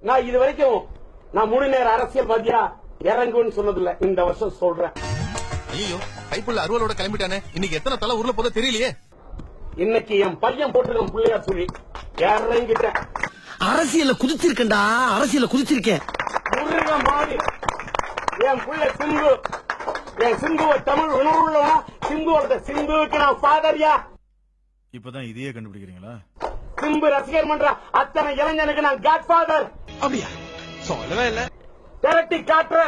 நான் இது வரைக்கும் நான் முழு நேர அரசியல்வாதியா இறங்குன்னு சொன்னதில்ல. இந்த வருஷம் சொல்றேன். ஐயோ, கைப்புள்ள அறுவலோட கிளம்பிட்டானே. இன்னைக்கு எத்தனை தலை உருள போதோ தெரியலையே. இன்னைக்கு என் பையன் போட்டுருக்கேன் பிள்ளையார் சொல்லி இறங்கிட்டேன். அரசியல குதிச்சிருக்கேன்டா, அரசியல குதிச்சிருக்கேன். முருக மாறி என் பிள்ளை சிம்பு, என் சிம்புவ தமிழ் உணர்வுள்ளவனா, சிம்புவோட சிம்புவுக்கு நான் ஃபாதர்யா. இப்பதான் இதையே கண்டுபிடிக்கிறீங்களா? சிம்பு ரசிகர் மன்ற அத்தனை இளைஞனுக்கு நான் காட் ஃபாதர். அப்படியா? சொல்லவே இல்ல. திரட்டி காட்டுற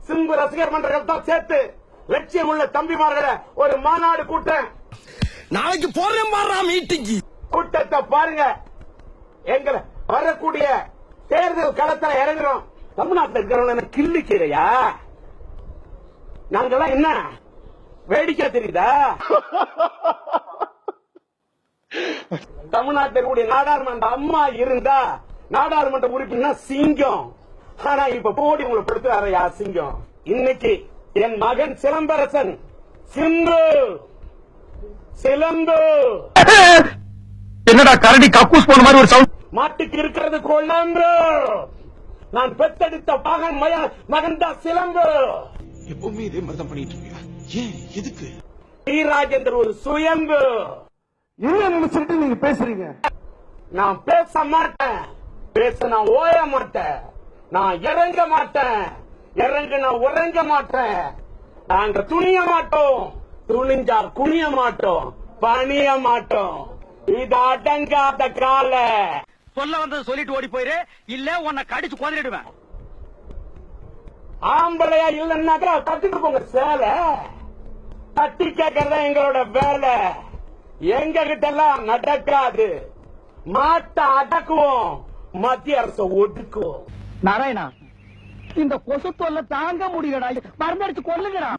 சிம்பு ரசிகர் மன்றங்கள் தான் சேர்த்து லட்சியம் உள்ள தம்பிமார்களை ஒரு மாநாடு கூட்டம். நாளைக்கு போறேன் பாரா மீட்டிங். கூட்டத்தை பாருங்க. எங்களை வரக்கூடிய தேர்தல் களத்துல இறங்குறோம். தமிழ்நாட்டில் இருக்கிறவங்க கிள்ளிக்கிறையா? நாங்கெல்லாம் என்ன வேடிக்கை தெரியுதா? தமிழ்நாட்டில் கூடிய நாடாளுமன்ற அம்மா இருந்தா நாடாளுமன்ற உறுப்பினர் சிங்கம். ஆனா இப்ப போடி உங்களை படுத்துறாரையா சிங்கம். இன்னைக்கு என் மகன் சிலம்பரசன் சிம்பு சிலம்பு என்னடா கரடி கக்கூஸ் போன மாதிரி ஒரு சவுண்ட். மாட்டுக்கு இருக்கிறது கொள்ளம்பு. நான் பெத்தெடுத்த மகன் தான் சிலம்பு. எப்பவுமே இதே மாதிரி தான் பண்ணிட்டு இருக்கியா? ஏன், எதுக்கு? டி ராஜேந்தர் ஒரு சுயம்பு. என்ன நினைச்சிட்டு நீங்க பேசுறீங்க? நான் பேச மாட்டேன். பேச நான் ஓய மாட்டேன். நான் இறங்க மாட்டேன். இறங்க நான் உறங்க மாட்டேன். நாங்க துணிய மாட்டோம். துணிஞ்சார் குனிய மாட்டோம். பணிய மாட்டோம். இது அடங்காத கால. சொல்ல வந்தது சொல்லிட்டு ஓடி போயிரு, இல்ல உன்னை கடிச்சு கொன்னிடுவேன். ஆம்பளையா இல்லன்னாக்கா தட்டிட்டு போங்க சேலை. தட்டி கேட்கறதா எங்களோட வேலை. எங்க கிட்ட எல்லாம் நடக்காது. மாட்ட அடக்குவோம், மத்திய அரசு ஒடுக்குவோம். நாராயணா, இந்த கொசு தொல்லை தாங்க முடியலடா, மருந்தடிச்சு கொல்லுங்கடா.